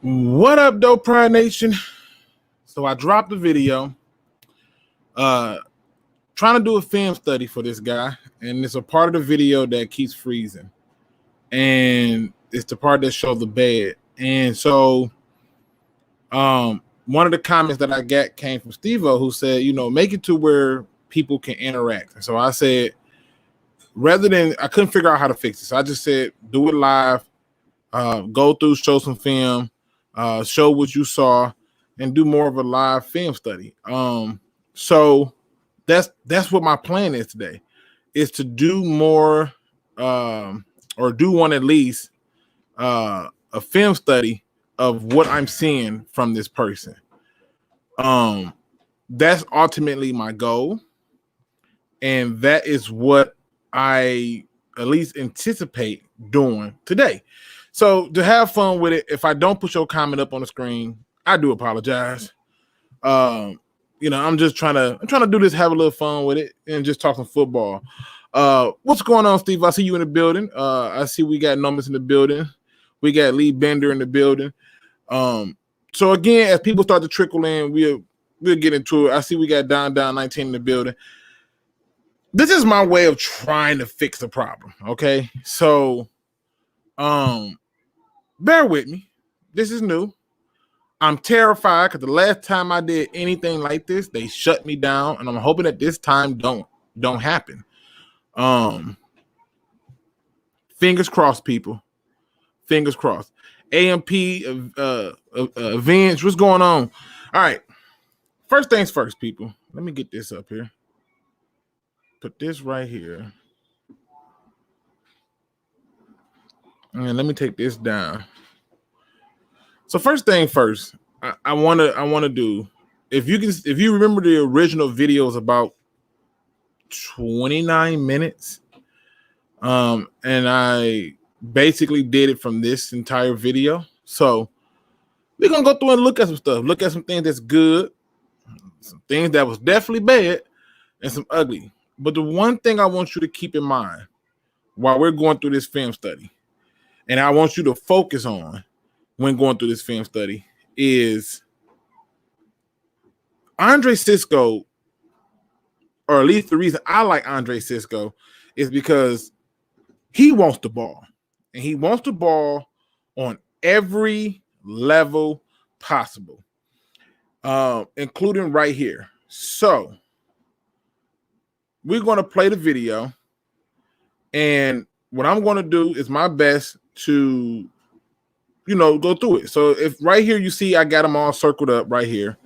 What up, Dope Pride Nation? So I dropped a video trying to do a film study for this guy, and it's a part of the video that keeps freezing, and it's the part that shows the bed. And so one of the comments that I got came from Steve-O, who said, make it to where people can interact. And so I said, I couldn't figure out how to fix it, so I just said, do it live, go through, show some film, show what you saw, and do more of a live film study. So that's what my plan is today, is to do more, or do one at least, a film study of what I'm seeing from this person. That's ultimately my goal, and that is what I at least anticipate doing today. So to have fun with it, if I don't put your comment up on the screen, I do apologize. I'm just trying to do this, have a little fun with it, and just talk some football. What's going on, Steve? I see you in the building. I see we got Numbers in the building. We got Lee Bender in the building. So again, as people start to trickle in, we'll get into it. I see we got Down 19 in the building. This is my way of trying to fix the problem. Okay, so bear with me. This is new. I'm terrified because the last time I did anything like this, they shut me down, and I'm hoping that this time don't happen. Fingers crossed, people. Fingers crossed. AMP Avenge, what's going on? All right. First things first, people. Let me get this up here. Put this right here. And let me take this down. So first thing first, I want to do, if you remember the original video is about 29 minutes, and I basically did it from this entire video. So we're gonna go through and look at some stuff, look at some things that's good, some things that was definitely bad, and some ugly. But the one thing I want you to keep in mind while we're going through this film study, and I want you to focus on when going through this film study, is Andre Cisco, or at least the reason I like Andre Cisco, is because he wants the ball. And he wants the ball on every level possible, including right here. So we're going to play the video, and what I'm going to do is my best to, go through it. So if right here you see I got them all circled up right here,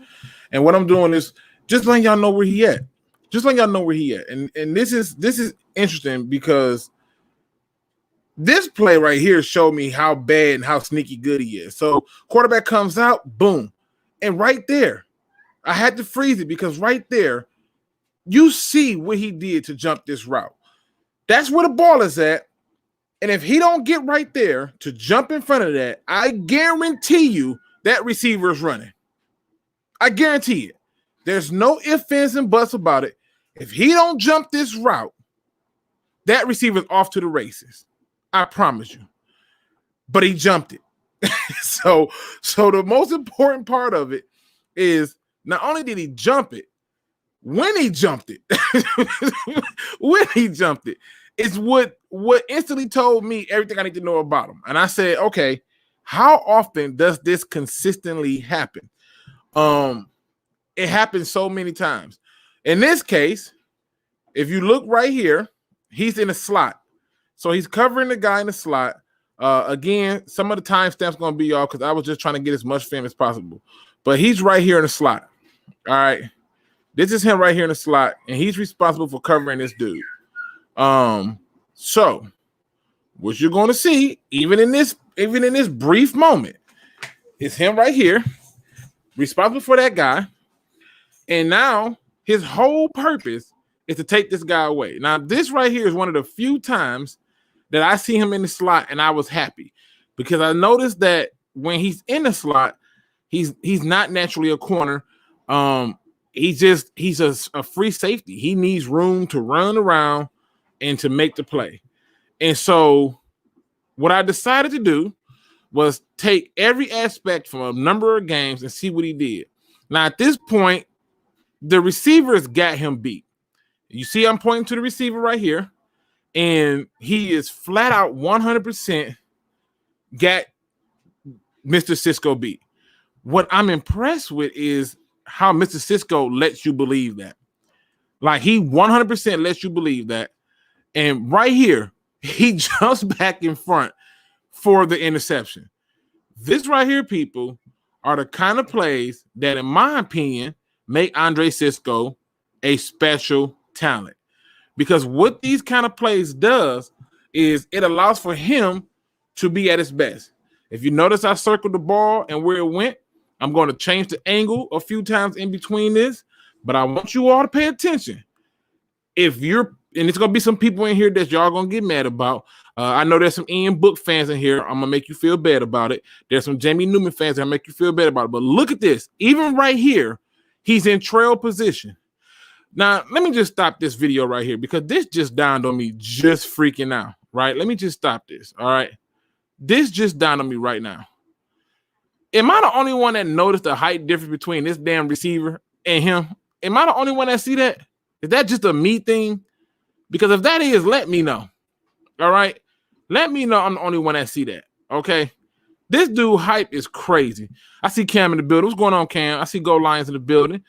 and what I'm doing is just letting y'all know where he at. Just letting y'all know where he at. And this is interesting because this play right here showed me how bad and how sneaky good he is. So quarterback comes out, boom. And right there, I had to freeze it because right there, you see what he did to jump this route. That's where the ball is at. And if he don't get right there to jump in front of that, I guarantee you that receiver is running. I guarantee it. There's no ifs, ands, and buts about it. If he don't jump this route, that receiver is off to the races. I promise you. But he jumped it. So the most important part of it is not only did he jump it, when he jumped it, it's what instantly told me everything I need to know about him. And I said, okay, how often does this consistently happen? It happens so many times. In this case, if you look right here, he's in a slot. So he's covering the guy in the slot. Again, some of the timestamps going to be off because I was just trying to get as much film as possible. But he's right here in the slot. All right. This is him right here in the slot, and he's responsible for covering this dude. So what you're going to see, even in this brief moment, is him right here, responsible for that guy. And now his whole purpose is to take this guy away. Now, this right here is one of the few times that I see him in the slot, and I was happy because I noticed that when he's in the slot, he's not naturally a corner. He's a free safety. He needs room to run around and to make the play. And so what I decided to do was take every aspect from a number of games and see what he did. Now, at this point, the receivers got him beat. You see, I'm pointing to the receiver right here, and he is flat out 100% got Mr. Cisco beat. What I'm impressed with is how Mr. Cisco lets you believe that. Like, he 100% lets you believe that. And right here, he jumps back in front for the interception. This right here, people, are the kind of plays that, in my opinion, make Andre Cisco a special talent. Because what these kind of plays does is it allows for him to be at his best. If you notice, I circled the ball and where it went. I'm going to change the angle a few times in between this, but I want you all to pay attention. If you're, and it's going to be some people in here that y'all going to get mad about. I know there's some Ian Book fans in here. I'm going to make you feel bad about it. There's some Jamie Newman fans that make you feel bad about it. But look at this. Even right here, he's in trail position. Now, let me just stop this video right here because this just dawned on me just freaking out, right? Let me just stop this, all right? This just dawned on me right now. Am I the only one that noticed the height difference between this damn receiver and him? Am I the only one that see that? Is that just a me thing? Because if that is, let me know. All right? Let me know I'm the only one that see that. Okay? This dude hype is crazy. I see Cam in the building. What's going on, Cam? I see Go Lions in the building.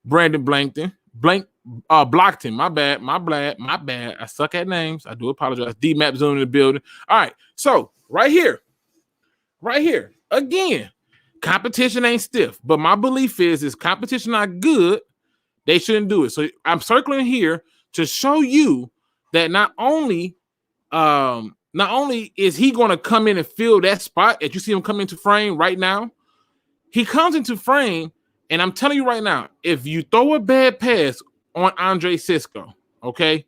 Brandon blocked him. My bad. I suck at names. I do apologize. D-Map Zone in the building. All right. So right here. Again, competition ain't stiff. But my belief is competition not good, they shouldn't do it. So I'm circling here to show you that not only is he going to come in and fill that spot that you see him come into frame right now, he comes into frame, and I'm telling you right now, if you throw a bad pass on Andre Cisco, okay,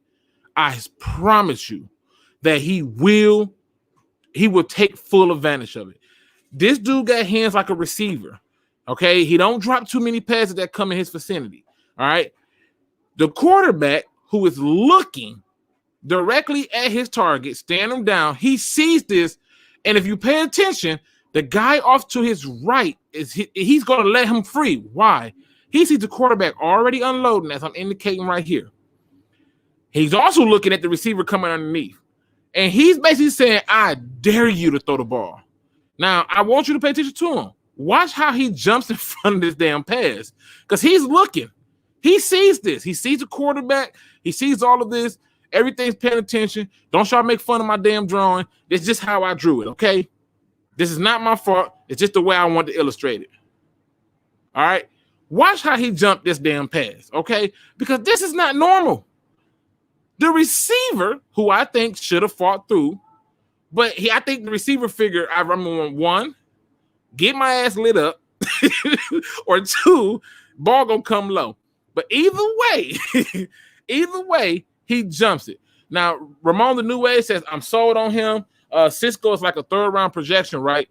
I promise you that he will take full advantage of it. This dude got hands like a receiver, okay? He don't drop too many passes that come in his vicinity, all right? The quarterback who is looking directly at his target, stand him down, he sees this, and if you pay attention, the guy off to his right, he's going to let him free. Why? He sees the quarterback already unloading, as I'm indicating right here. He's also looking at the receiver coming underneath. And he's basically saying, I dare you to throw the ball. Now, I want you to pay attention to him. Watch how he jumps in front of this damn pass. Because he's looking. He sees this. He sees the quarterback. He sees all of this. Everything's paying attention. Don't try to make fun of my damn drawing. It's just how I drew it, okay? This is not my fault. It's just the way I want to illustrate it. All right? Watch how he jumped this damn pass, okay? Because this is not normal. The receiver, who I think should have fought through, but I think the receiver figured, I remember, one, get my ass lit up, or two, ball gonna come low. But either way, he jumps it. Now, Ramon the New Way says, I'm sold on him. Cisco is like a third-round projection, right?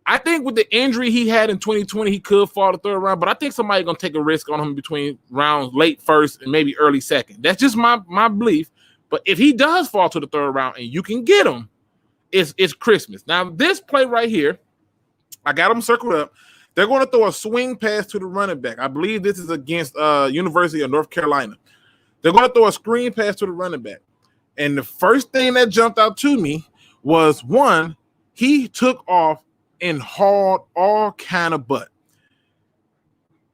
I think with the injury he had in 2020, he could fall to third round, but I think somebody's going to take a risk on him between rounds late first and maybe early second. That's just my belief. But if he does fall to the third round and you can get him, it's Christmas. Now, this play right here, I got him circled up. They're going to throw a swing pass to the running back. I believe this is against University of North Carolina. They're going to throw a screen pass to the running back. And the first thing that jumped out to me was, one, he took off and hauled all kind of butt.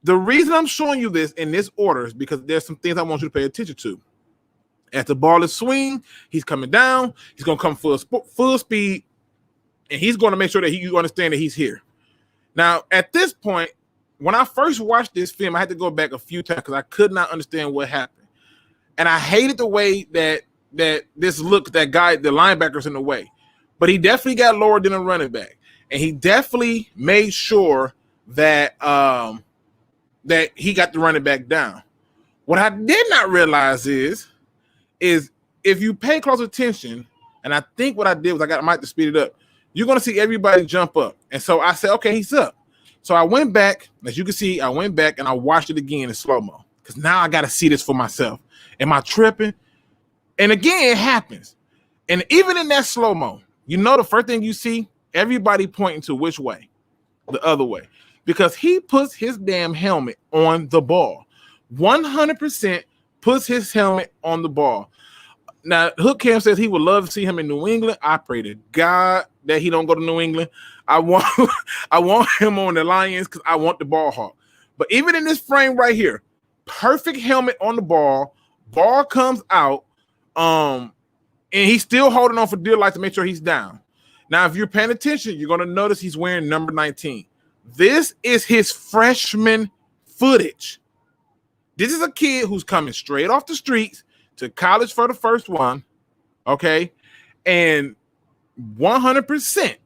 The reason I'm showing you this in this order is because there's some things I want you to pay attention to. As the ball is swing, he's coming down. He's going to come full speed, and he's going to make sure that you understand that he's here. Now, at this point, when I first watched this film, I had to go back a few times because I could not understand what happened. And I hated the way that this looked, that guy, the linebacker's in the way. But he definitely got lower than a running back. And he definitely made sure that that he got the running back down. What I did not realize is if you pay close attention, and I think what I did was I might have to speed it up, you're going to see everybody jump up. And so I said, okay, he's up. So I went back, as you can see, I went back and I watched it again in slow-mo because now I got to see this for myself. Am I tripping? And again, it happens. And even in that slow-mo, you know the first thing you see, everybody pointing to which way? The other way. Because he puts his damn helmet on the ball. 100% puts his helmet on the ball. Now, Hook Cam says he would love to see him in New England. I pray to God that he don't go to New England. I want him on the Lions because I want the ball hawk. But even in this frame right here, perfect helmet on the ball. Ball comes out, and he's still holding on for dear life to make sure he's down. Now, if you're paying attention, you're going to notice he's wearing number 19. This is his freshman footage. This is a kid who's coming straight off the streets to college for the first one, okay? And 100%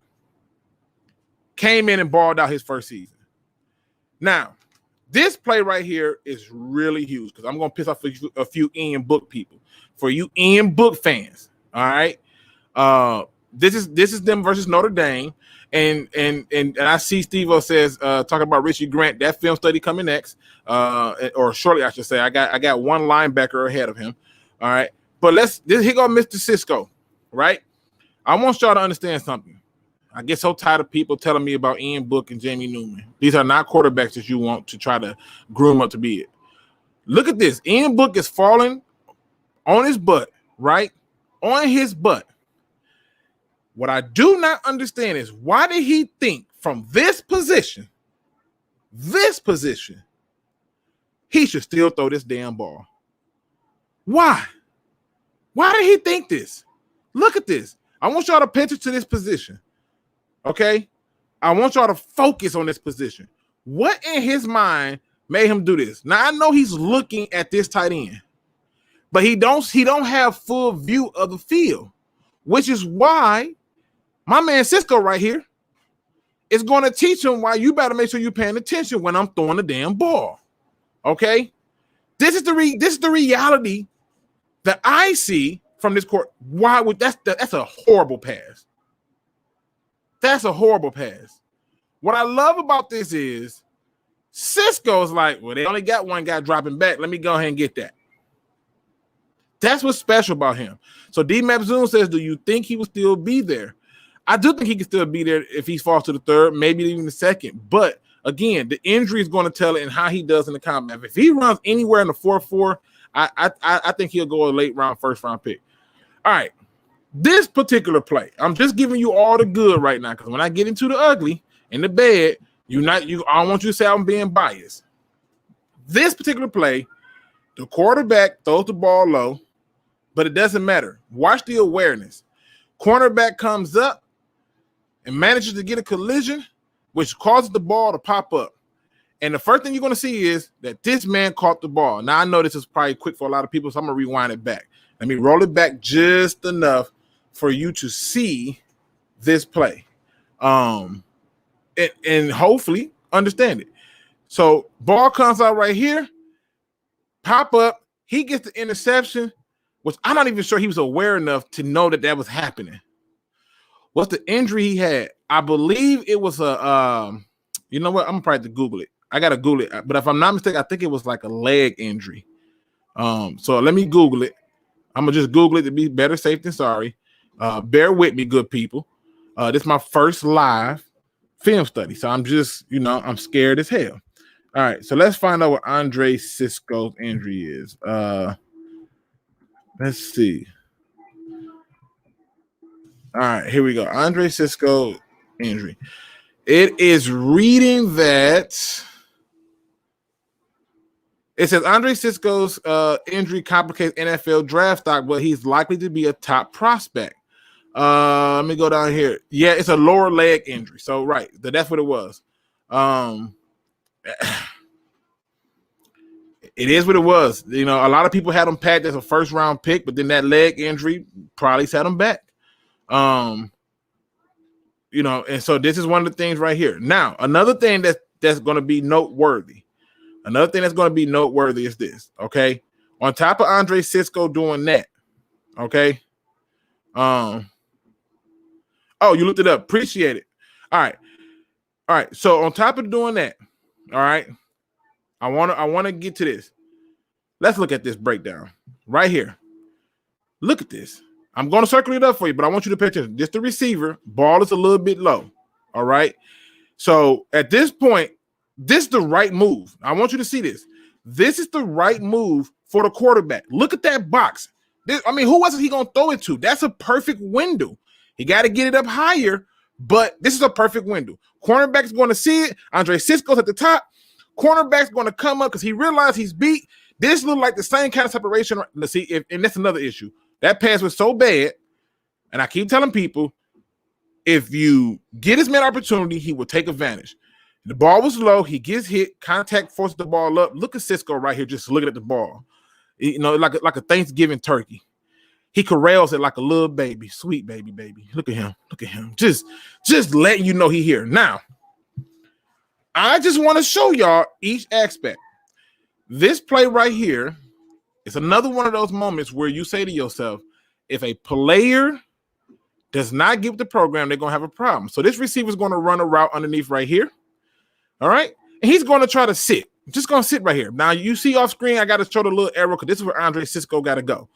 came in and balled out his first season. Now, this play right here is really huge because I'm going to piss off a few Ian Book people. For you Ian Book fans, all right? This is them versus Notre Dame. And I see Steve-O says talking about Richie Grant, that film study coming next, or shortly I should say. I got one linebacker ahead of him. All right, but here go Mr. Cisco, right? I want y'all to understand something. I get so tired of people telling me about Ian Book and Jamie Newman. These are not quarterbacks that you want to try to groom up to be it. Look at this. Ian Book is falling on his butt, right? On his butt. What I do not understand is why did he think from this position, he should still throw this damn ball? Why? Why did he think this? Look at this. I want y'all to pay attention to this position. Okay? I want y'all to focus on this position. What in his mind made him do this? Now I know he's looking at this tight end, but he don't have full view of the field, which is why my man Cisco right here is going to teach him why you better make sure you're paying attention when I'm throwing the damn ball. Okay? This is the reality that I see from this court. Why would that's a horrible pass. That's a horrible pass. What I love about this is Cisco's like, well, they only got one guy dropping back. Let me go ahead and get that. That's what's special about him. So D-Map Zoom says, do you think he will still be there? I do think he can still be there if he falls to the third, maybe even the second. But again, the injury is going to tell it and how he does in the combat. If he runs anywhere in the 4-4, I think he'll go a late round, first round pick. All right. This particular play, I'm just giving you all the good right now, because when I get into the ugly and the bad, I don't want you to say I'm being biased. This particular play, the quarterback throws the ball low, but it doesn't matter. Watch the awareness. Cornerback comes up and manages to get a collision, which causes the ball to pop up. And the first thing you're going to see is that this man caught the ball. Now, I know this is probably quick for a lot of people, so I'm going to rewind it back. Let me roll it back just enough for you to see this play and hopefully understand it. So ball comes out right here, pop up. He gets the interception, which I'm not even sure he was aware enough to know that was happening. What's the injury he had? I believe it was you know what? I'm probably to Google it. I got to Google it. But if I'm not mistaken, I think it was like a leg injury. So let me Google it. I'm going to just Google it to be better safe than sorry. Bear with me, good people. This is my first live film study. So I'm just, I'm scared as hell. All right. So let's find out what Andre Cisco's injury is. Let's see. All right. Here we go. Andre Cisco injury. It is reading that it says Andre Cisco's injury complicates NFL draft stock, but he's likely to be a top prospect. Let me go down here. Yeah, it's a lower leg injury. So, right, that's what it was. It is what it was. A lot of people had him pegged as a first-round pick, but then that leg injury probably set him back. And so this is one of the things right here. Now, another thing that's going to be noteworthy. Another thing that's going to be noteworthy is this, okay? On top of Andre Cisco doing that, okay? Oh, you looked it up. Appreciate it. All right. So on top of doing that, all right, I want to get to this. Let's look at this breakdown right here. Look at this. I'm going to circle it up for you, but I want you to pay attention. This the receiver. Ball is a little bit low. All right. So at this point, this is the right move. I want you to see this. This is the right move for the quarterback. Look at that box. Who else is he going to throw it to? That's a perfect window. He got to get it up higher, but this is a perfect window. Cornerback is going to see it. Andre Cisco's at the top. Cornerback's going to come up because he realized he's beat. This looked like the same kind of separation. Let's see, and that's another issue. That pass was so bad, and I keep telling people, if you get his man opportunity, he will take advantage. The ball was low. He gets hit. Contact forces the ball up. Look at Cisco right here just looking at the ball. Like a Thanksgiving turkey. He corrals it like a little baby. Sweet baby. Look at him. Just letting you know he here. Now, I just want to show y'all each aspect. This play right here is another one of those moments where you say to yourself, if a player does not give the program, they're going to have a problem. So this receiver is going to run a route underneath right here. All right. And he's going to try to sit. Just going to sit right here. Now, you see off screen, I got to show the little arrow because this is where Andre Cisco got to go.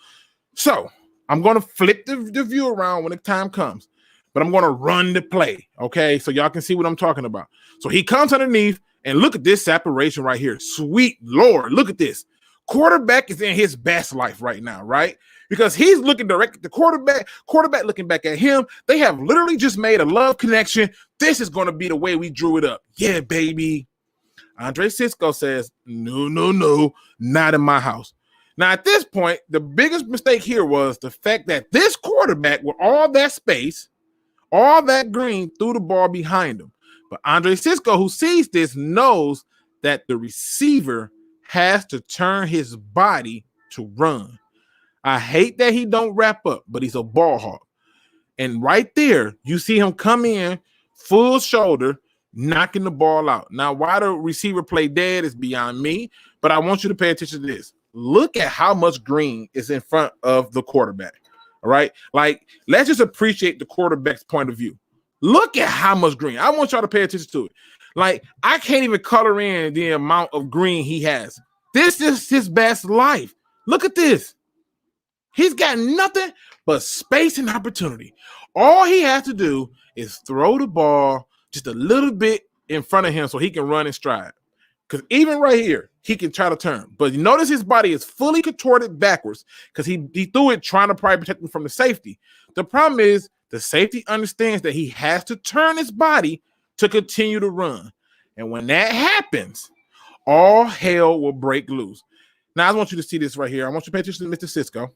So I'm going to flip the view around when the time comes, but I'm going to run the play. Okay. So y'all can see what I'm talking about. So he comes underneath and look at this separation right here. Sweet Lord. Look at this. Quarterback is in his best life right now, right? Because he's looking direct at the quarterback looking back at him. They have literally just made a love connection. This is going to be the way we drew it up. Yeah, baby. Andre Cisco says, no, not in my house. Now, at this point, the biggest mistake here was the fact that this quarterback with all that space, all that green, threw the ball behind him. But Andre Cisco, who sees this, knows that the receiver has to turn his body to run. I hate that he don't wrap up, but he's a ball hawk. And right there, you see him come in full shoulder, knocking the ball out. Now, why the receiver play dead is beyond me, but I want you to pay attention to this. Look at how much green is in front of the quarterback. All right. Like, let's just appreciate the quarterback's point of view. Look at how much green. I want y'all to pay attention to it. Like, I can't even color in the amount of green he has. This is his best life. Look at this. He's got nothing but space and opportunity. All he has to do is throw the ball just a little bit in front of him so he can run and stride. Because even right here, he can try to turn. But you notice his body is fully contorted backwards because he threw it trying to probably protect him from the safety. The problem is the safety understands that he has to turn his body to continue to run. And when that happens, all hell will break loose. Now, I want you to see this right here. I want you to pay attention to Mr. Cisco,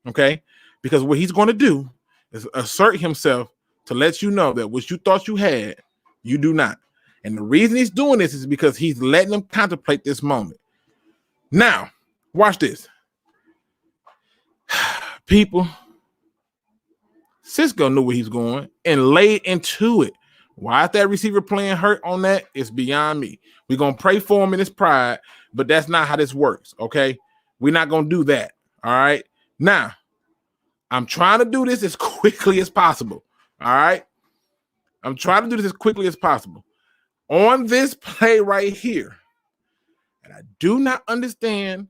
okay? Because what he's going to do is assert himself to let you know that what you thought you had, you do not. And the reason he's doing this is because he's letting them contemplate this moment. Now, watch this. People, Cisco knew where he's going and laid into it. Why is that receiver playing hurt on that? It's beyond me. We're going to pray for him in his pride, but that's not how this works, okay? We're not going to do that, all right? Now, I'm trying to do this as quickly as possible, all right? I'm trying to do this as quickly as possible. On this play right here, and I do not understand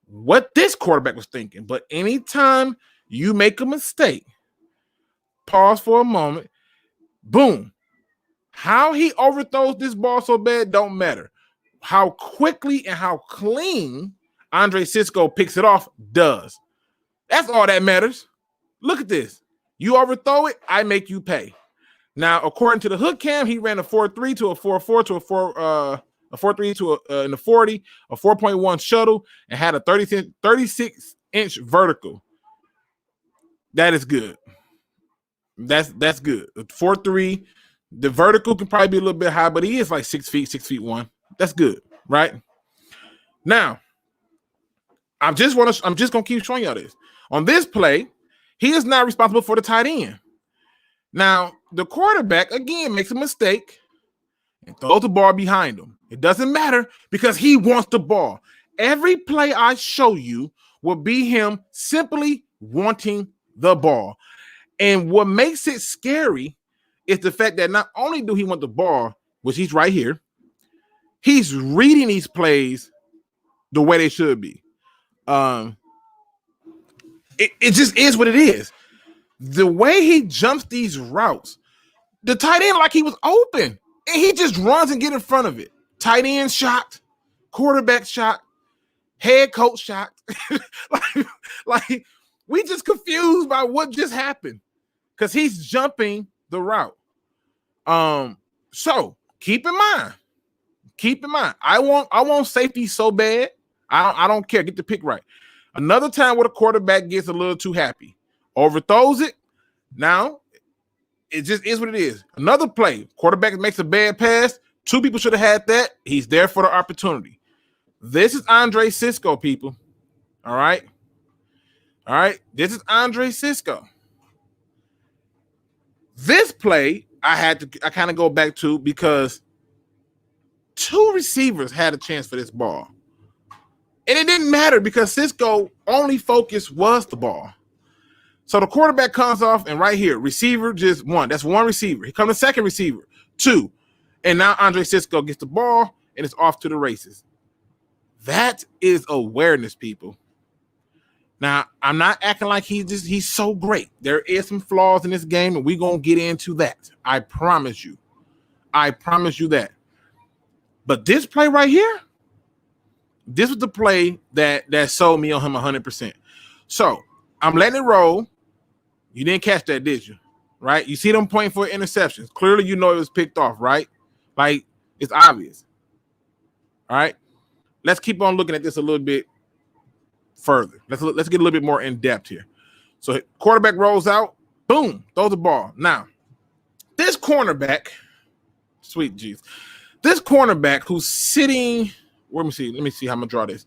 what this quarterback was thinking, but anytime you make a mistake, pause for a moment, boom. How he overthrows this ball so bad don't matter. How quickly and how clean Andre Cisco picks it off does. That's all that matters. Look at this. You overthrow it, I make you pay. Now, according to the hook cam, he ran a 4.3 to a 4.4 to a 4.3 to in the 40, a 4.1 shuttle, and had a 36-inch vertical. That is good. That's good. 4.3. The vertical can probably be a little bit high, but he is like 6 feet, 6'1". That's good, right? Now, I'm just gonna keep showing y'all this. On this play, he is not responsible for the tight end. Now, the quarterback again makes a mistake and throws the ball behind him. It doesn't matter because he wants the ball. Every play I show you will be him simply wanting the ball. And what makes it scary is the fact that not only do he want the ball, which he's right here, he's reading these plays the way they should be. It just is what it is. The way he jumps these routes, the tight end like he was open, and he just runs and get in front of it. Tight end shocked, quarterback shocked, head coach shocked. like we just confused by what just happened because he's jumping the route. So keep in mind, I want safety so bad. I don't care. Get the pick right. Another time where the quarterback gets a little too happy, overthrows it. Now it just is what it is. Another play, quarterback makes a bad pass. Two people should have had that. He's there for the opportunity. This is Andre Cisco, people. All right. This is Andre Cisco. This play I kind of go back to because two receivers had a chance for this ball. And it didn't matter because Cisco only focus was the ball. So the quarterback comes off, and right here, receiver just one. That's one receiver. Here comes the second receiver, two. And now Andre Cisco gets the ball, and it's off to the races. That is awareness, people. Now, I'm not acting like he's so great. There is some flaws in this game, and we're going to get into that. I promise you. That. But this play right here, this was the play that sold me on him 100%. So I'm letting it roll. You didn't catch that, did you? Right? You see them pointing for interceptions. Clearly, you know it was picked off, right? Like, it's obvious. All right? Let's keep on looking at this a little bit further. Let's get a little bit more in depth here. So quarterback rolls out, boom, throws the ball. Now, this cornerback, sweet jeez, this cornerback who's sitting, let me see how I'm gonna draw this.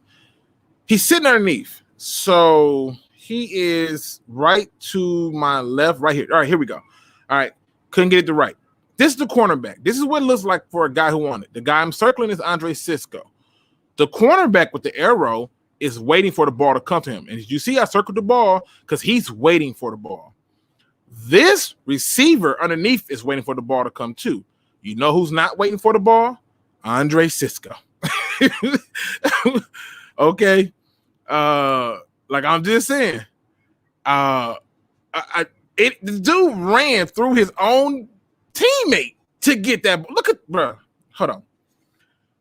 He's sitting underneath. So he is right to my left, right here. All right, here we go. All right, couldn't get it to right. This is the cornerback. This is what it looks like for a guy who won it. The guy I'm circling is Andre Cisco. The cornerback with the arrow is waiting for the ball to come to him. And as you see, I circled the ball because he's waiting for the ball. This receiver underneath is waiting for the ball to come too. You know who's not waiting for the ball? Andre Cisco. Okay. Like I'm just saying. The dude ran through his own teammate to get that. Look at, bro. Hold on.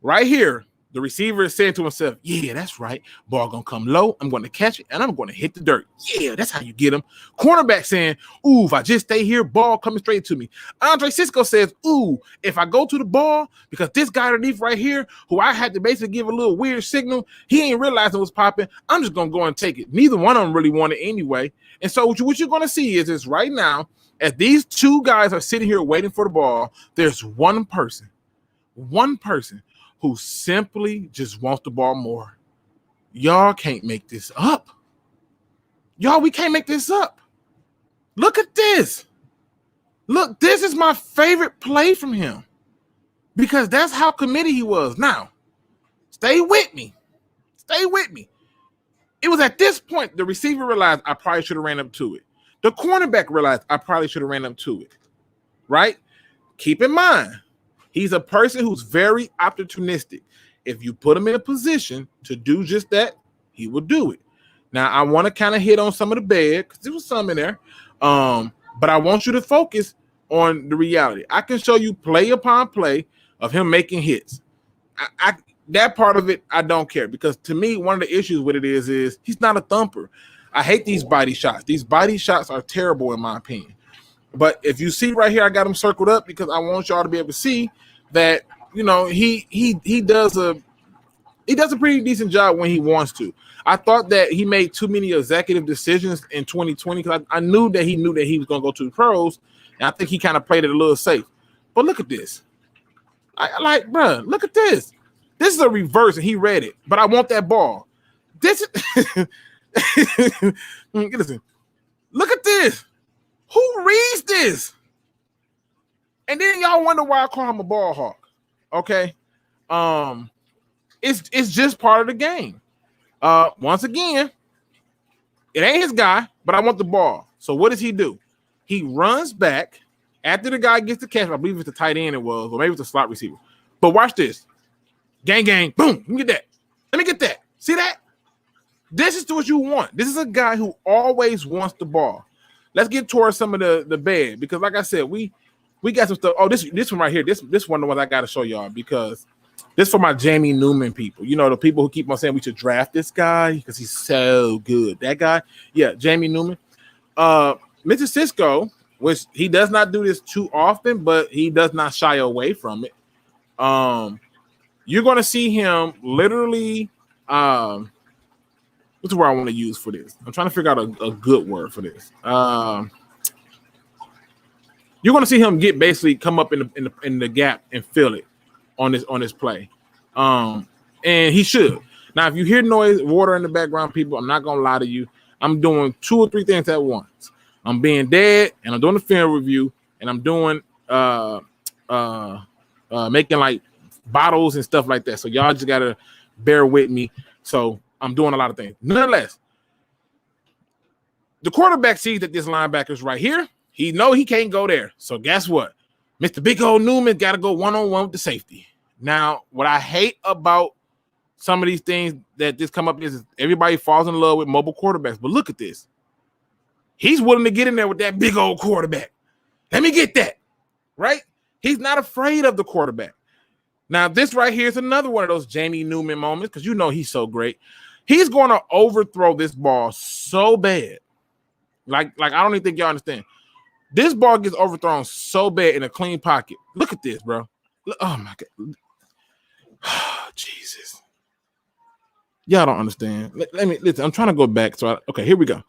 Right here. The receiver is saying to himself, yeah, that's right. Ball going to come low. I'm going to catch it, and I'm going to hit the dirt. Yeah, that's how you get him. Cornerback saying, ooh, if I just stay here, ball coming straight to me. Andre Cisco says, ooh, if I go to the ball, because this guy underneath right here, who I had to basically give a little weird signal, he ain't realizing what's popping. I'm just going to go and take it. Neither one of them really want it anyway. And so what you're going to see is this right now, as these two guys are sitting here waiting for the ball, there's one person who simply just wants the ball more. Y'all can't make this up. We can't make this up. Look at this. Look, this is my favorite play from him because that's how committed he was. Now, stay with me. It was at this point the receiver realized I probably should have ran up to it. The cornerback realized I probably should have ran up to it, right? Keep in mind, he's a person who's very opportunistic. If you put him in a position to do just that, he will do it. Now, I want to kind of hit on some of the bad because there was some in there, but I want you to focus on the reality. I can show you play upon play of him making hits. That part of it, I don't care because to me, one of the issues with it is he's not a thumper. I hate these body shots. These body shots are terrible in my opinion. But if you see right here, I got him circled up because I want y'all to be able to see that, you know, he does a pretty decent job when he wants to. I thought that he made too many executive decisions in 2020 because I knew that he was going to go to the pros, and I think he kind of played it a little safe. But look at this. Bro, look at this. This is a reverse, and he read it. But I want that ball. This is listen. Look at this. Who reads this? And then y'all wonder why I call him a ball hawk. Okay. It's just part of the game. Once again, it ain't his guy, but I want the ball. So what does he do? He runs back after the guy gets the catch. I believe it's the tight end it was, or maybe it's a slot receiver. But watch this. Gang, boom. Let me get that. See that? This is what you want. This is a guy who always wants the ball. let's get towards some of the bad, because like I said, we got some stuff. Oh, this one right here, this one of the ones I got to show y'all, because this for my Jamie Newman people. You know, the people who keep on saying we should draft this guy because he's so good. That guy, yeah, Jamie Newman. Mr. Cisco, which he does not do this too often, but he does not shy away from it. You're going to see him literally. What's the word I want to use for this? I'm trying to figure out a good word for this. You're going to see him basically come up in the gap and fill it on this play. And he should. Now, if you hear noise, water in the background, people, I'm not going to lie to you. I'm doing 2 or 3 things at once. I'm being dead, and I'm doing a film review, and I'm doing making like bottles and stuff like that. So y'all just got to bear with me. So I'm doing a lot of things. Nonetheless, the quarterback sees that this linebacker's right here. He know he can't go there. So guess what? Mr. Big Old Newman got to go one-on-one with the safety. Now, what I hate about some of these things that just come up is everybody falls in love with mobile quarterbacks. But look at this. He's willing to get in there with that big old quarterback. Let me get that, right? He's not afraid of the quarterback. Now, this right here is another one of those Jamie Newman moments, because you know he's so great. He's going to overthrow this ball so bad. Like I don't even think y'all understand. This ball gets overthrown so bad in a clean pocket. Look at this, bro. Look, oh, my God. Oh, Jesus. Y'all don't understand. Let me listen. I'm trying to go back. Okay, here we go.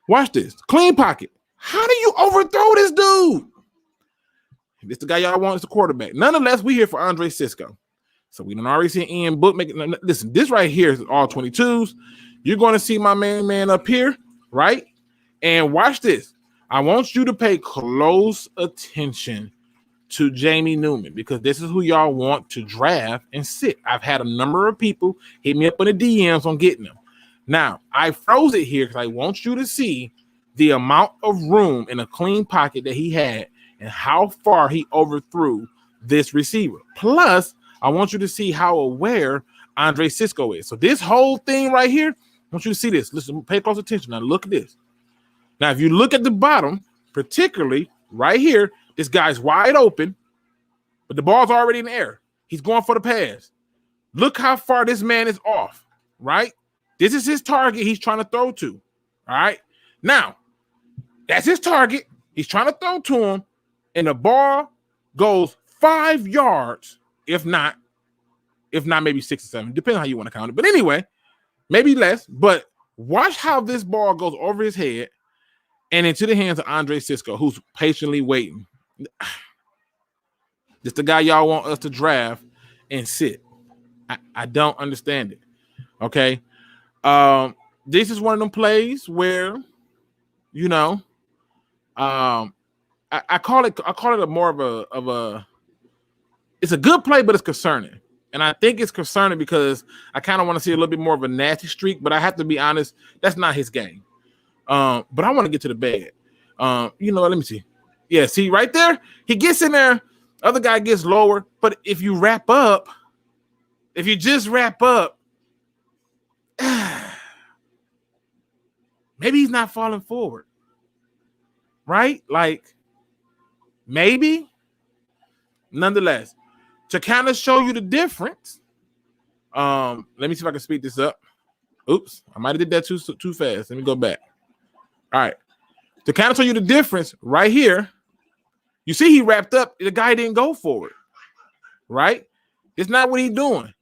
Watch this. Clean pocket. How do you overthrow this dude? This the guy y'all want is the quarterback. Nonetheless, we here for Andre Cisco. So we done already see Ian Book making. Listen, this right here is all 22s. You're going to see my man up here, right? And watch this. I want you to pay close attention to Jamie Newman, because this is who y'all want to draft and sit. I've had a number of people hit me up in the DMs on getting them. Now, I froze it here because I want you to see the amount of room in a clean pocket that he had and how far he overthrew this receiver. Plus, I want you to see how aware Andre Cisco is. So this whole thing right here, I want you to see this. Listen, pay close attention. Now, look at this. Now, if you look at the bottom, particularly right here, this guy's wide open, but the ball's already in the air. He's going for the pass. Look how far this man is off, right? This is his target he's trying to throw to, all right? Now, that's his target. He's trying to throw to him, and the ball goes 5 yards, if not maybe 6 or 7, depending on how you want to count it. But anyway, maybe less. But watch how this ball goes over his head and into the hands of Andre Cisco, who's patiently waiting. This the guy y'all want us to draft and sit. I don't understand it. Okay. This is one of them plays where, you know, I call it a more of a it's a good play, but it's concerning. And I think it's concerning because I kind of want to see a little bit more of a nasty streak, but I have to be honest, that's not his game. But I want to get to the bad. You know what? Let me see. Yeah, see right there? He gets in there. Other guy gets lower. But if you just wrap up, maybe he's not falling forward. Right? Like, maybe. Nonetheless, to kind of show you the difference, let me see if I can speed this up. Oops, I might have did that too fast. Let me go back. All right. To kind of show you the difference right here, you see he wrapped up. The guy didn't go for it, right? It's not what he's doing.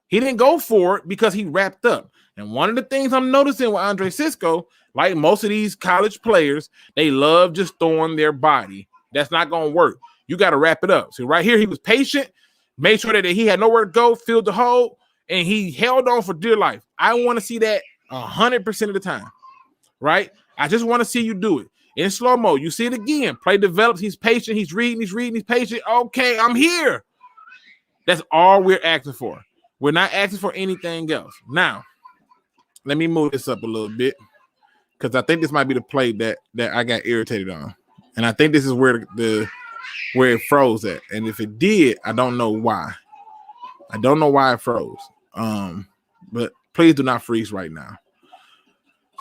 He didn't go for it because he wrapped up. And one of the things I'm noticing with Andre Cisco, like most of these college players, they love just throwing their body. That's not going to work. You got to wrap it up. So right here, he was patient, made sure that he had nowhere to go, filled the hole, and he held on for dear life. I want to see that 100% of the time, right? I just want to see you do it. In slow mo, you see it again. Play develops. He's patient. He's reading. He's patient. Okay, I'm here. That's all we're asking for. We're not asking for anything else. Now, let me move this up a little bit because I think this might be the play that I got irritated on. And I think this is where it froze at. And if it did, I don't know why. I don't know why it froze. But please do not freeze right now.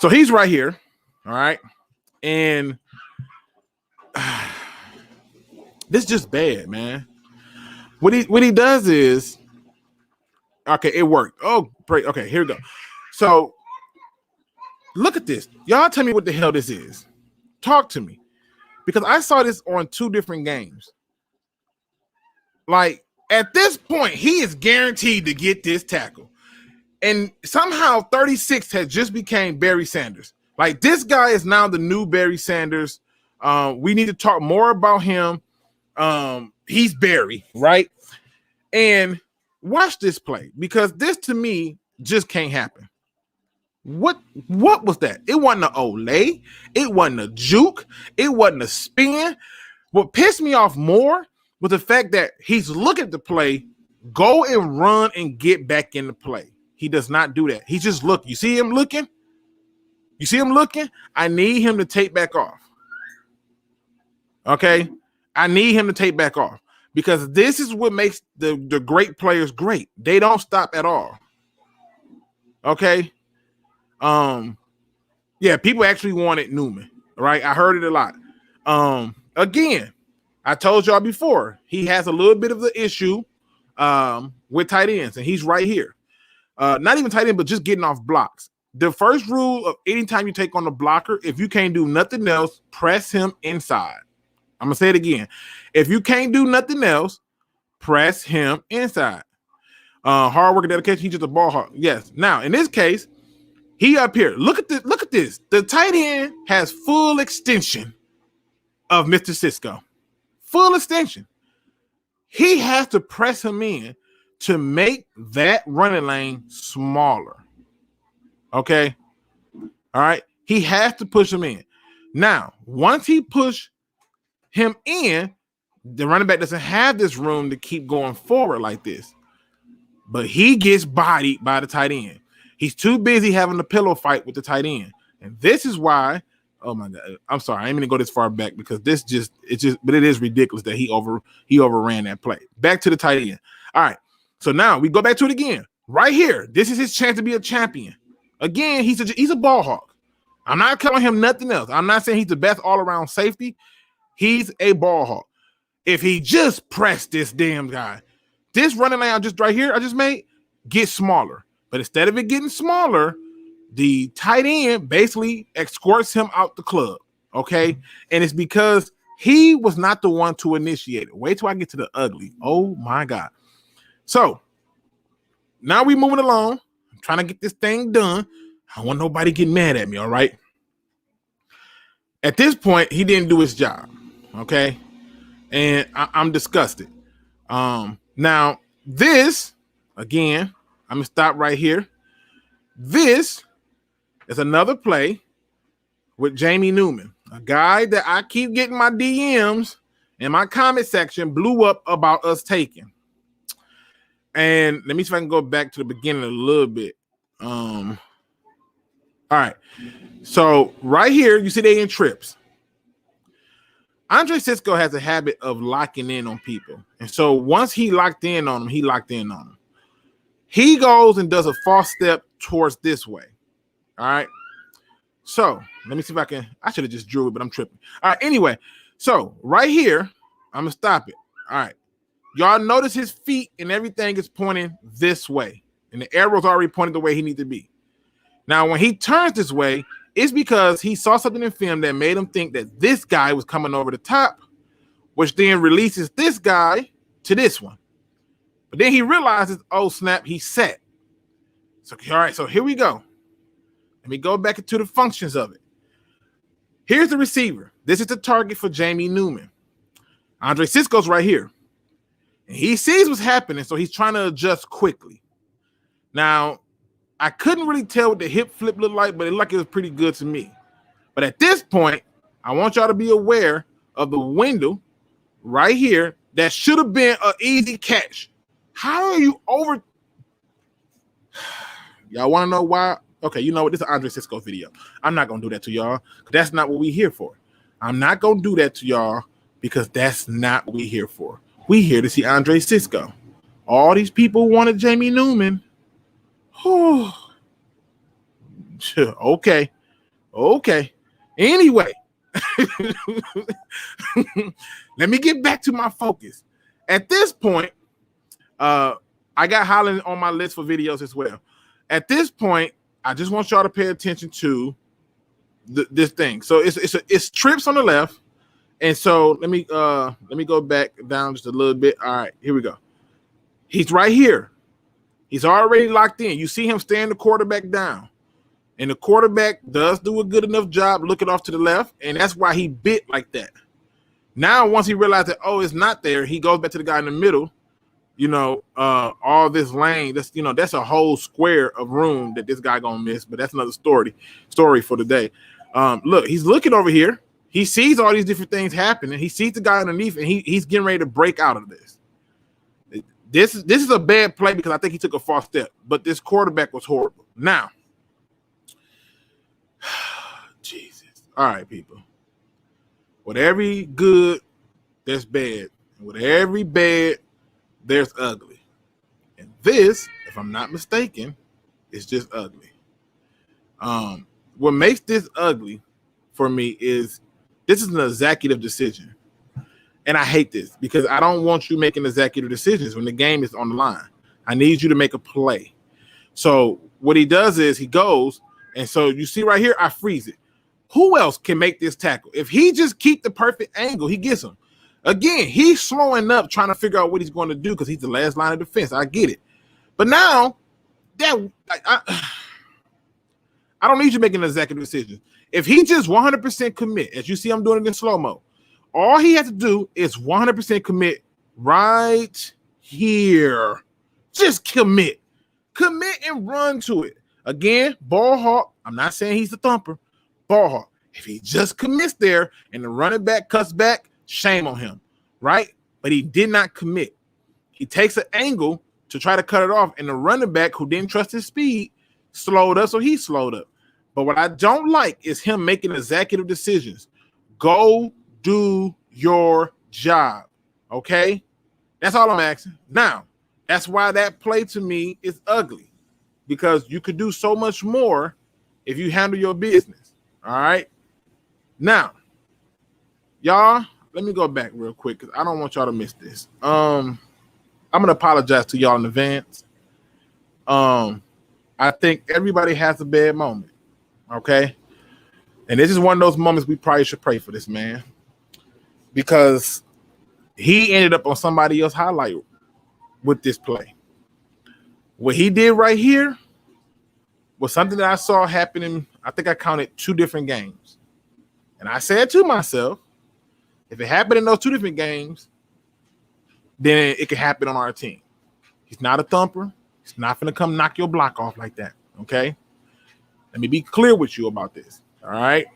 So he's right here. All right. And this is just bad, man. What he does is, okay, it worked. Oh, great. Okay, here we go. So look at this. Y'all tell me what the hell this is. Talk to me. Because I saw this on 2 different games. Like, at this point, he is guaranteed to get this tackle. And somehow 36 has just became Barry Sanders. Like, this guy is now the new Barry Sanders. We need to talk more about him. He's Barry, right? And watch this play, because this to me just can't happen. What was that? It wasn't an Olay. It wasn't a juke. It wasn't a spin. What pissed me off more was the fact that he's looking at the play, go and run and get back in the play. He does not do that. He's just looking. You see him looking? You see him looking? I need him to take back off. Okay? I need him to take back off, because this is what makes the great players great. They don't stop at all. Okay? Yeah, people actually wanted Newman, right? I heard it a lot. Again, I told y'all before, he has a little bit of the issue with tight ends, and he's right here. Not even tight end, but just getting off blocks. The first rule of anytime you take on a blocker, if you can't do nothing else, press him inside. I'm gonna say it again. If you can't do nothing else, press him inside. Hard work and dedication. He's just a ball hawk. Yes. Now, in this case, he up here. Look at this. The tight end has full extension of Mr. Cisco. Full extension. He has to press him in to make that running lane smaller. Okay? All right? He has to push him in. Now, once he push him in, the running back doesn't have this room to keep going forward like this. But he gets bodied by the tight end. He's too busy having a pillow fight with the tight end. And this is why, oh my God, I'm sorry, I ain't gonna go this far back, because but it is ridiculous that he overran that play. Back to the tight end. All right. So now we go back to it again. Right here. This is his chance to be a champion. Again, he's a ball hawk. I'm not calling him nothing else. I'm not saying he's the best all-around safety. He's a ball hawk. If he just pressed this damn guy, this running lane I just made, gets smaller. But instead of it getting smaller, the tight end basically escorts him out the club. Okay? And it's because he was not the one to initiate it. Wait till I get to the ugly. Oh my God. So now we're moving along. I'm trying to get this thing done. I don't want nobody getting mad at me, all right? At this point, he didn't do his job. Okay? And I'm disgusted. Now, this, again, I'm going to stop right here. This is another play with Jamie Newman, a guy that I keep getting my DMs in my comment section blew up about us taking. And let me see if I can go back to the beginning a little bit. All right. So right here, you see they in trips. Andre Cisco has a habit of locking in on people. And so once he locked in on them, He goes and does a false step towards this way. All right. So let me see if I should have just drew it, but I'm tripping. All right. Anyway, so right here, I'm going to stop it. All right. Y'all notice his feet and everything is pointing this way. And the arrow's already pointed the way he needs to be. Now, when he turns this way, it's because he saw something in film that made him think that this guy was coming over the top, which then releases this guy to this one. But then he realizes, oh, snap, he's set. So, all right, so here we go. Let me go back into the functions of it. Here's the receiver. This is the target for Jamie Newman. Andre Cisco's right here. And he sees what's happening, so he's trying to adjust quickly. Now, I couldn't really tell what the hip flip looked like, but it looked like it was pretty good to me. But at this point, I want y'all to be aware of the window right here that should have been an easy catch. How are you over? Y'all want to know why? Okay, you know what? This is an Andre Cisco video. I'm not going to do that to y'all because that's not what we're here for. I'm not going to do that to y'all because that's not what we're here for. We here to see Andre Cisco. All these people wanted Jamie Newman. Okay. Anyway, Let me get back to my focus. At this point, I got Holland on my list for videos as well. At this point, I just want y'all to pay attention to this thing. So it's trips on the left, and so let me go back down just a little bit. All right, here we go. He's right here. He's already locked in. You see him stand the quarterback down, and the quarterback does do a good enough job looking off to the left, and that's why he bit like that. Now, once he realized that, oh, it's not there, he goes back to the guy in the middle. All this lane, that's a whole square of room that this guy gonna miss, but that's another story for the day. Look, he's looking over here. He sees all these different things happening. He sees the guy underneath, and he's getting ready to break out of this. This is a bad play because I think he took a false step, but this quarterback was horrible. Now, Jesus. All right, people. With every good, there's bad. And with every bad, there's ugly. And this, if I'm not mistaken, is just ugly. What makes this ugly for me is this is an executive decision. And I hate this because I don't want you making executive decisions when the game is on the line. I need you to make a play. So what he does is he goes, and so you see right here, I freeze it. Who else can make this tackle? If he just keep the perfect angle, he gets him. Again, he's slowing up, trying to figure out what he's going to do because he's the last line of defense. I get it. But now, I don't need you making an executive decision. If he just 100% commit, as you see I'm doing it in slow-mo, all he has to do is 100% commit right here. Just commit. Commit and run to it. Again, ball hawk. I'm not saying he's the thumper. Ball hawk. If he just commits there and the running back cuts back, shame on him, right? But he did not commit. He takes an angle to try to cut it off, and the running back who didn't trust his speed slowed up, so he slowed up. But what I don't like is him making executive decisions. Go do your job, okay? That's all I'm asking. Now, that's why that play to me is ugly, because you could do so much more if you handle your business, all right? Now, y'all, let me go back real quick because I don't want y'all to miss this. I'm going to apologize to y'all in advance. I think everybody has a bad moment, okay? And this is one of those moments we probably should pray for this man, because he ended up on somebody else's highlight with this play. What he did right here was something that I saw happening. I think I counted 2 different games. And I said to myself, if it happened in those 2 different games, then it could happen on our team. He's not a thumper. He's not going to come knock your block off like that, okay? Let me be clear with you about this, all right?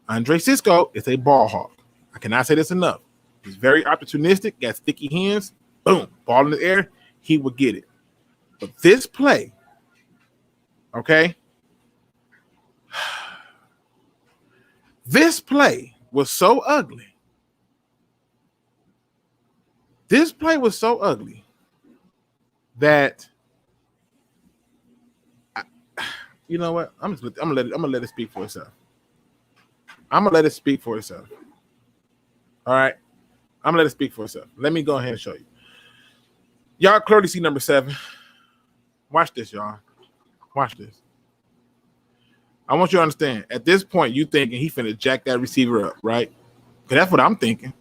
Andre Cisco is a ball hawk. I cannot say this enough. He's very opportunistic, got sticky hands. Boom, ball in the air, he will get it. But this play, okay? This play was so ugly. This play was so ugly that you know what? I'm gonna let it speak for itself. I'm gonna let it speak for itself. All right, I'm gonna let it speak for itself. Let me go ahead and show you. Y'all clearly see number 7. Watch this, y'all. Watch this. I want you to understand. At this point, you thinking he finna jack that receiver up, right? Because that's what I'm thinking.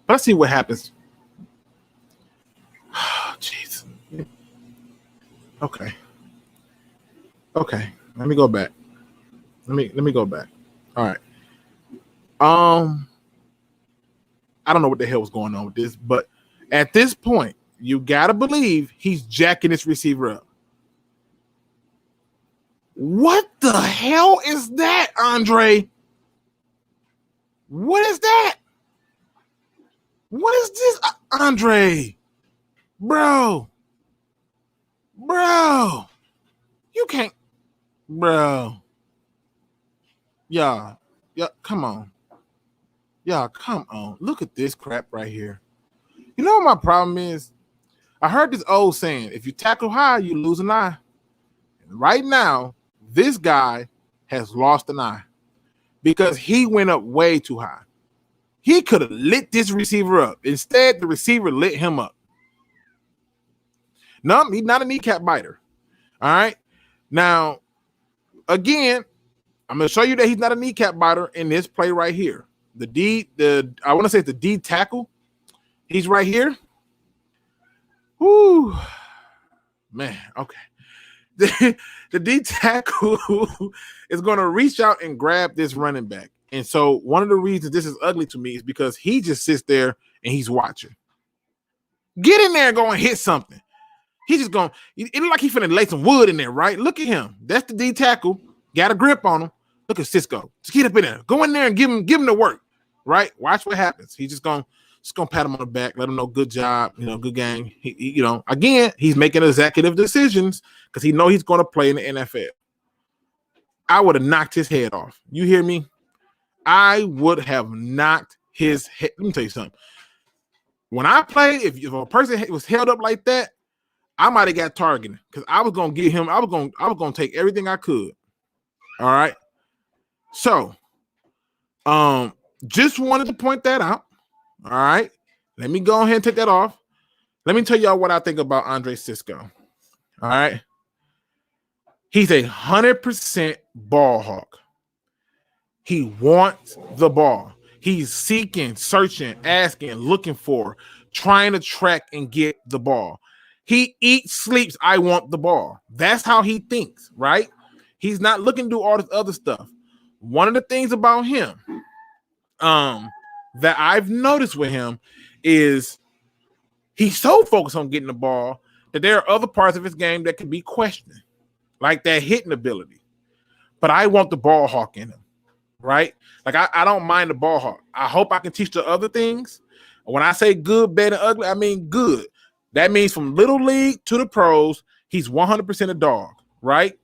But let's see what happens. Oh, jeez. Okay. Let me go back. Let me go back. All right. I don't know what the hell was going on with this, but at this point, you gotta believe he's jacking this receiver up. What the hell is that, Andre? What is that? What is this, Andre? Bro. You can't. Bro. Y'all, come on. Y'all, come on. Look at this crap right here. You know what my problem is? I heard this old saying, if you tackle high, you lose an eye. And right now, this guy has lost an eye. because he went up way too high. He could have lit this receiver up. Instead, the receiver lit him up. No, he's not a kneecap biter. All right. Now, again, I'm going to show you that he's not a kneecap biter in this play right here. I want to say it's the D tackle. He's right here. Whoo. Man, okay. The D tackle is going to reach out and grab this running back. And so one of the reasons this is ugly to me is because he just sits there and he's watching. Get in there and go and hit something. He's just going, it look like he's finna lay some wood in there, right? Look at him. That's the D tackle. Got a grip on him. Look at Cisco. Just get up in there. Go in there and give him the work, right? Watch what happens. He's just gonna pat him on the back, let him know good job, good game. He again, he's making executive decisions because he know he's going to play in the NFL. I would have knocked his head off. You hear me? I would have knocked his head. Let me tell you something. When I played, if a person was held up like that, I might have got targeted because I was gonna get him. I was gonna take everything I could. All right. So, just wanted to point that out. All right. Let me go ahead and take that off. Let me tell y'all what I think about Andre Cisco. All right. He's 100% ball hawk. He wants the ball. He's seeking, searching, asking, looking for, trying to track and get the ball. He eats, sleeps, I want the ball. That's how he thinks, right? He's not looking to do all this other stuff. One of the things about him that I've noticed with him is he's so focused on getting the ball that there are other parts of his game that can be questioned, like that hitting ability. But I want the ball hawk in him, right? Like I don't mind the ball hawk. I hope I can teach the other things. When I say good, bad, and ugly, I mean good. That means from little league to the pros, he's 100% a dog, right?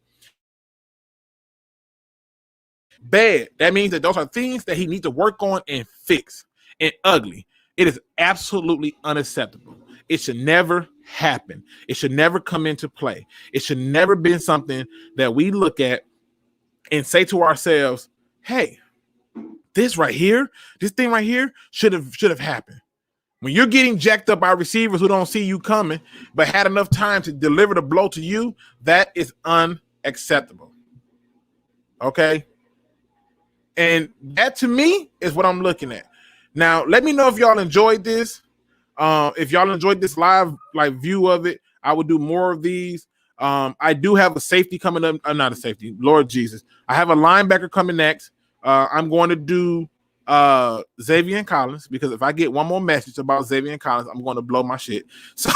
Bad, that means that those are things that he needs to work on and fix. And ugly, it is absolutely unacceptable. It should never happen. It should never come into play. It should never be something that we look at and say to ourselves, hey, this thing right here should have happened. When you're getting jacked up by receivers who don't see you coming, but had enough time to deliver the blow to you, that is unacceptable. Okay? And that to me is what I'm looking at. Now, let me know if y'all enjoyed this. If y'all enjoyed this live view of it, I will do more of these. I do have a safety coming up. Not a safety, Lord Jesus. I have a linebacker coming next. I'm going to do Xavier Collins because if I get one more message about Xavier Collins, I'm going to blow my shit. So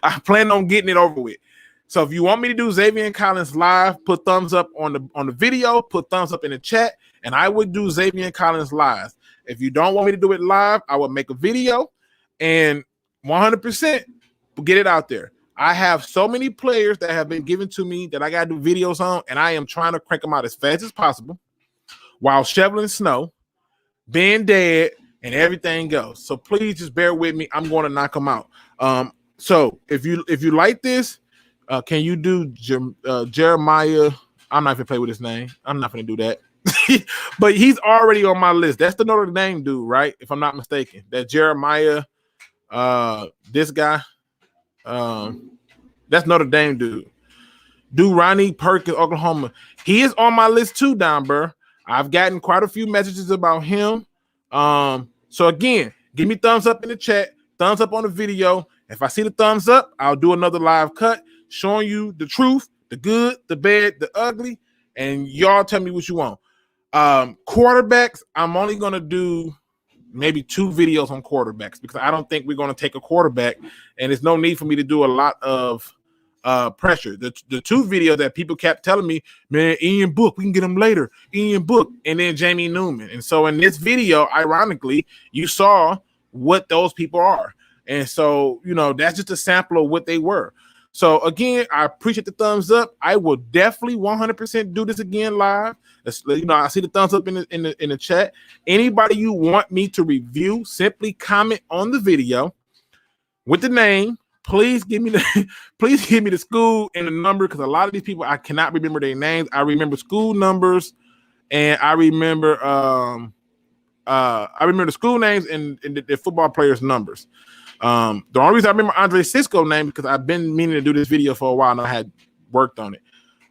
I plan on getting it over with. So if you want me to do Xavier Collins live, put thumbs up on the video, put thumbs up in the chat, and I would do Xavier Collins live. If you don't want me to do it live, I would make a video and 100% get it out there. I have so many players that have been given to me that I got to do videos on, and I am trying to crank them out as fast as possible while shoveling snow, being dead, and everything goes. So please just bear with me. I'm going to knock them out. So if you like this, can you do Jeremiah? I'm not going to play with his name. I'm not going to do that. But he's already on my list. That's the Notre Dame dude, right? If I'm not mistaken. That Jeremiah, this guy. That's Notre Dame dude. Ronnie Perkins, Oklahoma. He is on my list too, down, bro. I've gotten quite a few messages about him. So again, give me thumbs up in the chat, thumbs up on the video. If I see the thumbs up, I'll do another live cut showing you the truth, the good, the bad, the ugly, and y'all tell me what you want. Quarterbacks, I'm only going to do maybe 2 videos on quarterbacks because I don't think we're going to take a quarterback, and there's no need for me to do a lot of pressure. The 2 videos that people kept telling me, man, Ian Book, we can get him later. Ian Book, and then Jamie Newman. And so in this video, ironically, you saw what those people are. And so, that's just a sample of what they were. So again, I appreciate the thumbs up. I will definitely 100% do this again live. I see the thumbs up in the chat. Anybody you want me to review, simply comment on the video with the name. Please give me the school and the number because a lot of these people I cannot remember their names. I remember school numbers and I remember the school names and the football players' numbers. The only reason I remember Andre Cisco's name because I've been meaning to do this video for a while and I had worked on it.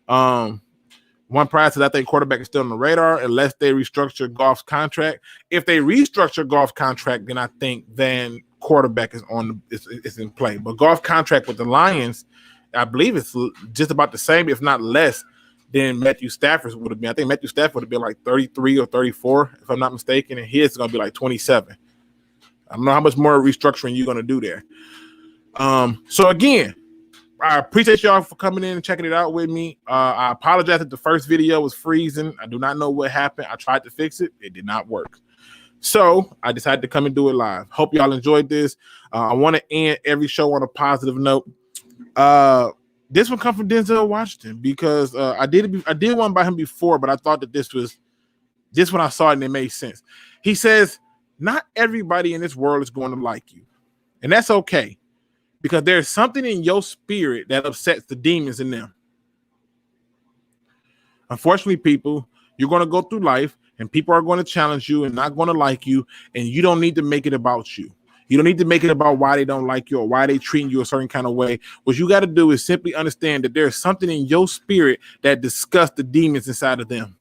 One prize is I think quarterback is still on the radar unless they restructure Goff's contract. If they restructure Goff's contract, then I think quarterback is is in play. But Goff's contract with the Lions, I believe it's just about the same, if not less, than Matthew Stafford's would have been. I think Matthew Stafford would have been like 33 or 34, if I'm not mistaken, and his is going to be like 27. I don't know how much more restructuring you're going to do there. So again, I appreciate y'all for coming in and checking it out with me. I apologize that the first video was freezing. I do not know what happened. I tried to fix it. It did not work. So I decided to come and do it live. Hope y'all enjoyed this. I want to end every show on a positive note. This one comes from Denzel Washington because I did one by him before, but I thought that this one I saw it and it made sense. He says, not everybody in this world is going to like you. And that's okay. Because there's something in your spirit that upsets the demons in them. Unfortunately, people, you're going to go through life and people are going to challenge you and not going to like you. And you don't need to make it about you. You don't need to make it about why they don't like you or why they treating you a certain kind of way. What you got to do is simply understand that there's something in your spirit that disgusts the demons inside of them.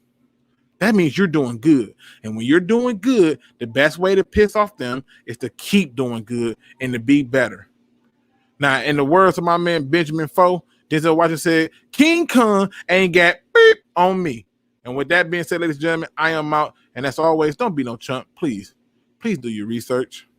That means you're doing good. And when you're doing good, the best way to piss off them is to keep doing good and to be better. Now, in the words of my man Benjamin Foe, Denzel Washington said, King Kong ain't got beep on me. And with that being said, ladies and gentlemen, I am out. And as always, don't be no chump. Please do your research.